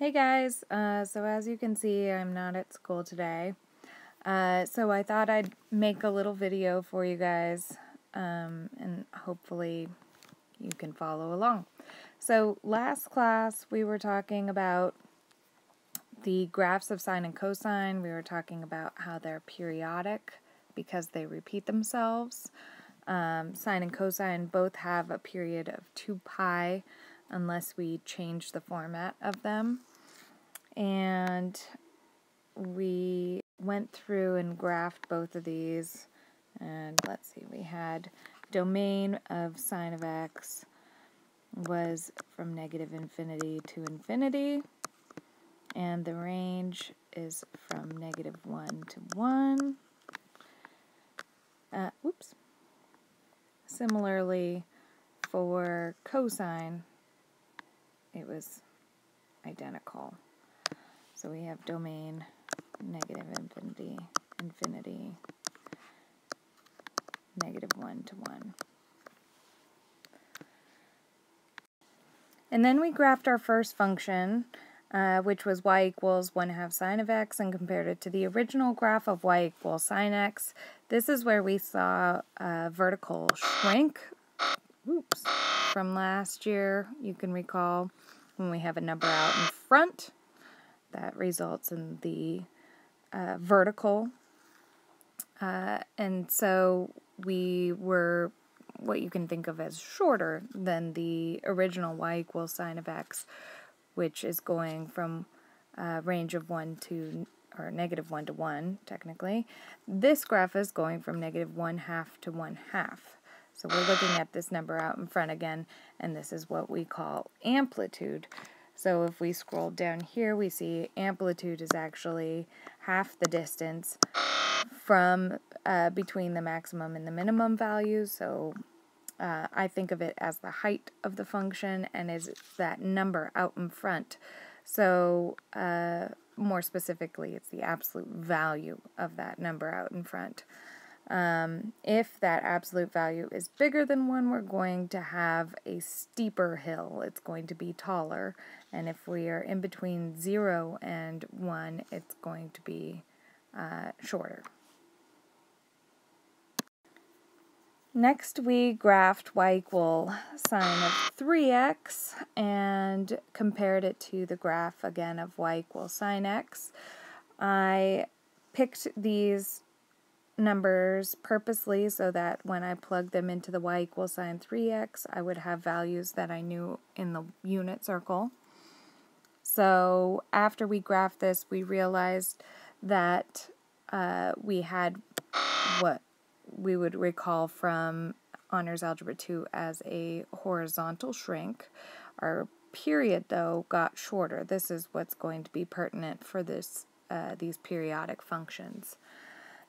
Hey guys, so as you can see, I'm not at school today. So I thought I'd make a little video for you guys, and hopefully you can follow along. So last class we were talking about the graphs of sine and cosine. We were talking about how they're periodic because they repeat themselves. Sine and cosine both have a period of 2 pi unless we change the format of them. And we went through and graphed both of these, and let's see, we had domain of sine of x was from negative infinity to infinity, and the range is from negative 1 to 1. Similarly, for cosine, it was identical. So we have domain negative infinity, infinity, negative 1 to 1. And then we graphed our first function, which was y equals 1/2 sine of x, and compared it to the original graph of y equals sine x. This is where we saw vertical shrink. From last year, you can recall when we have a number out in front, that results in the vertical. And so we were what you can think of as shorter than the original y equals sine of x, which is going from range of 1 to, or negative 1 to 1, technically. This graph is going from negative 1/2 to 1/2. So we're looking at this number out in front again, and this is what we call amplitude. So if we scroll down here, we see amplitude is actually half the distance from between the maximum and the minimum values. So I think of it as the height of the function, and is that number out in front. So more specifically, it's the absolute value of that number out in front. If that absolute value is bigger than 1, we're going to have a steeper hill. It's going to be taller. And if we are in between 0 and 1, it's going to be shorter. Next, we graphed y equal sine of 3x and compared it to the graph, again, of y equals sine x. I picked these numbers purposely so that when I plug them into the y equals sine 3x, I would have values that I knew in the unit circle. So after we graphed this, we realized that we had what we would recall from Honors Algebra 2 as a horizontal shrink. Our period, though, got shorter. This is what's going to be pertinent for this these periodic functions.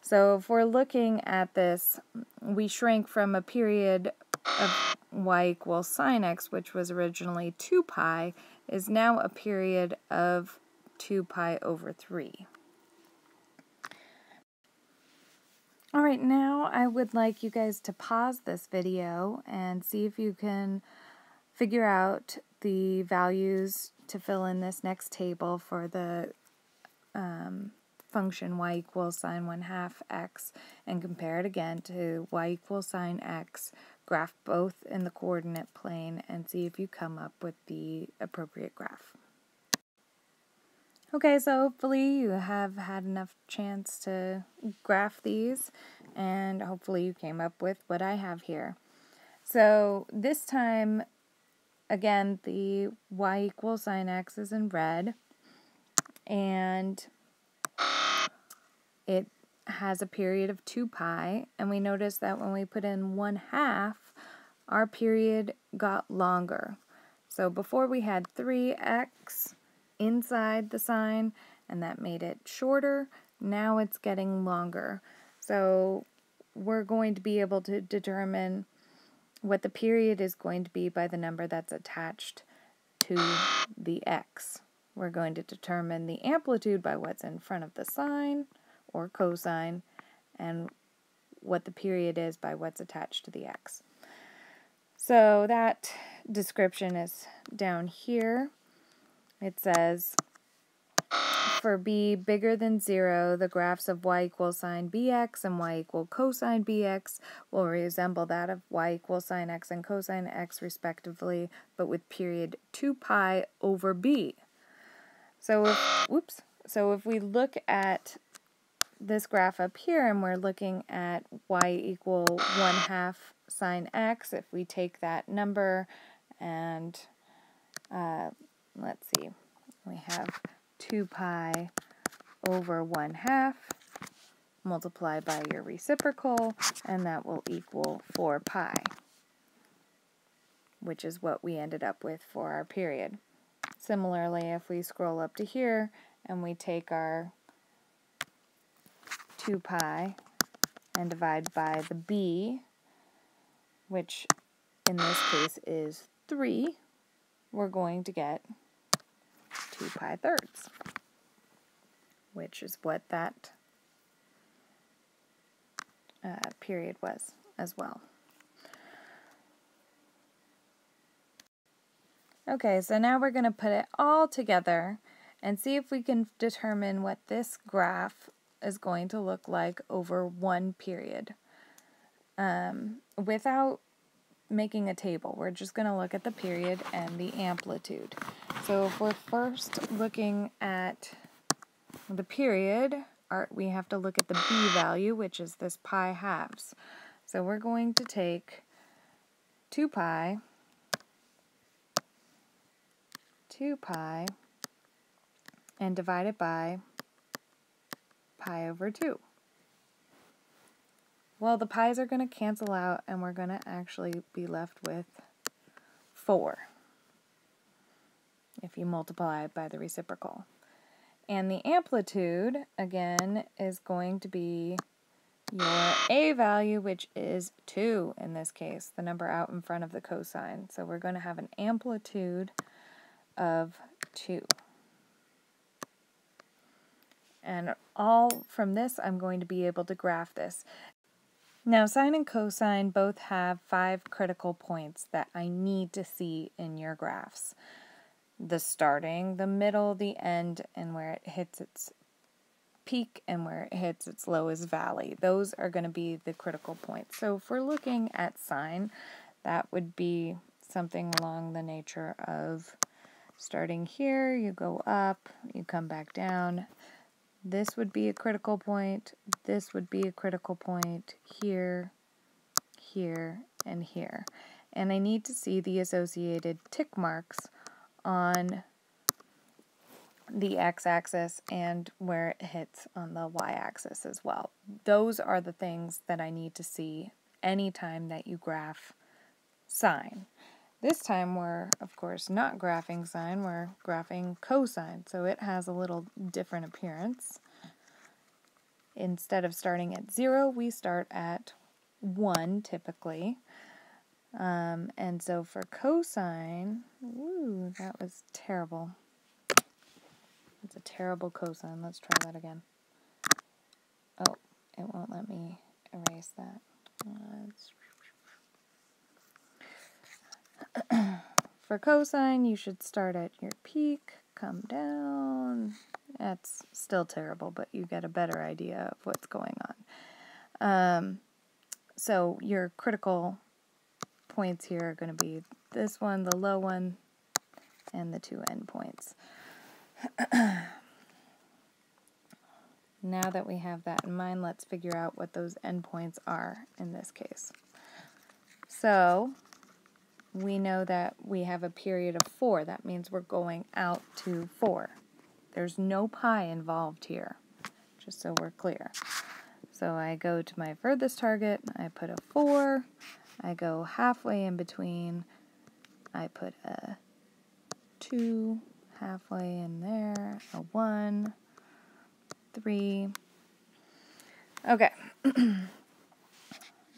So if we're looking at this, we shrink from a period of y equals sine x, which was originally 2 pi, is now a period of 2 pi over 3. Alright, now I would like you guys to pause this video and see if you can figure out the values to fill in this next table for the function y equals sine 1/2 x, and compare it again to y equals sine x, graph both in the coordinate plane, and see if you come up with the appropriate graph. Okay, so hopefully you have had enough chance to graph these, and hopefully you came up with what I have here. So this time, again, the y equals sine x is in red, and it has a period of 2 pi, and we notice that when we put in 1/2, our period got longer. So before we had 3x inside the sine, and that made it shorter. Now it's getting longer. So we're going to be able to determine what the period is going to be by the number that's attached to the x. We're going to determine the amplitude by what's in front of the sine or cosine, and what the period is by what's attached to the x. So that description is down here. it says, for b bigger than 0, the graphs of y equals sine bx and y equal cosine bx will resemble that of y equals sine x and cosine x respectively, but with period 2 pi over b. So if we look at this graph up here and we're looking at y equal 1/2 sine x, if we take that number and let's see, we have 2 pi over 1/2 multiplied by your reciprocal, and that will equal 4 pi, which is what we ended up with for our period. Similarly, if we scroll up to here and we take our 2 pi and divide by the b, which in this case is 3, we're going to get 2 pi thirds, which is what that period was as well. Okay, so now we're going to put it all together and see if we can determine what this graph is going to look like over one period. Without making a table, we're just going to look at the period and the amplitude. So if we're first looking at the period, we have to look at the b value, which is this pi halves. So we're going to take 2 pi and divide it by pi over 2. Well, the pi's are going to cancel out and we're going to actually be left with 4 if you multiply it by the reciprocal. And the amplitude, again, is going to be your a value, which is 2 in this case, the number out in front of the cosine. So we're going to have an amplitude of 2. And all from this, I'm going to be able to graph this. Now, sine and cosine both have 5 critical points that I need to see in your graphs. The starting, the middle, the end, and where it hits its peak and where it hits its lowest valley. Those are going to be the critical points. So if we're looking at sine, that would be something along the nature of starting here, you go up, you come back down. This would be a critical point, this would be a critical point, here, here, and here. And I need to see the associated tick marks on the x-axis and where it hits on the y-axis as well. Those are the things that I need to see anytime that you graph sine. This time we're, of course, not graphing sine, we're graphing cosine, so it has a little different appearance. Instead of starting at 0, we start at 1 typically. And so for cosine, ooh, that was terrible. It's a terrible cosine. Let's try that again. Oh, it won't let me erase that. For cosine, you should start at your peak, come down. That's still terrible, but you get a better idea of what's going on. So your critical points here are going to be this one, the low one, and the 2 endpoints. Now that we have that in mind, let's figure out what those endpoints are in this case. So we know that we have a period of 4. That means we're going out to 4. There's no pi involved here, just so we're clear. So I go to my furthest target, I put a 4, I go halfway in between, I put a 2, halfway in there, a 1, 3. Okay.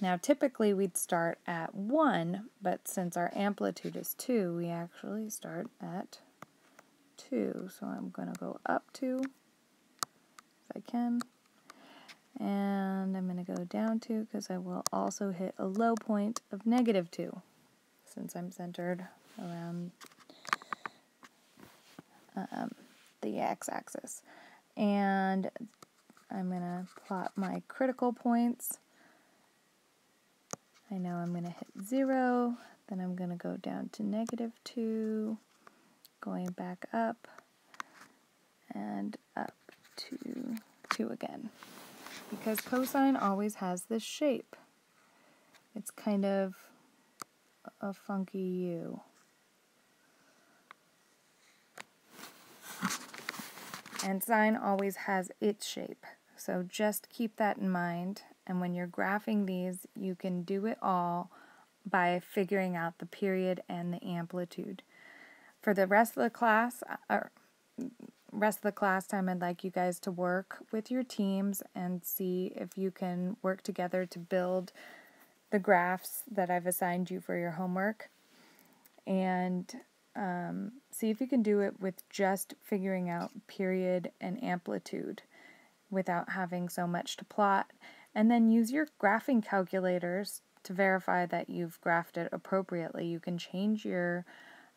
Now typically we'd start at 1, but since our amplitude is 2, we actually start at 2. So I'm going to go up 2 if I can. And I'm going to go down 2 because I will also hit a low point of -2 since I'm centered around the x-axis. And I'm going to plot my critical points. I know I'm going to hit 0, then I'm going to go down to -2, going back up, and up to 2 again. Because cosine always has this shape. It's kind of a funky U. And sine always has its shape. So just keep that in mind. And when you're graphing these, you can do it all by figuring out the period and the amplitude. For the rest of the class, time, I'd like you guys to work with your teams and see if you can work together to build the graphs that I've assigned you for your homework. And see if you can do it with just figuring out period and amplitude without having so much to plot. And then use your graphing calculators to verify that you've graphed it appropriately. You can change your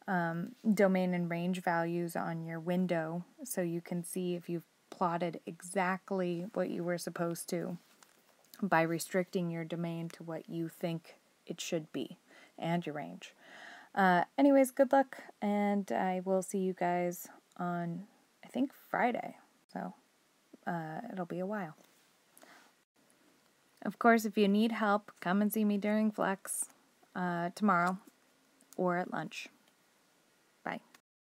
domain and range values on your window so you can see if you've plotted exactly what you were supposed to by restricting your domain to what you think it should be and your range. Anyways, good luck, and I will see you guys on, I think, Friday. So it'll be a while. Of course, if you need help, come and see me during Flex tomorrow or at lunch.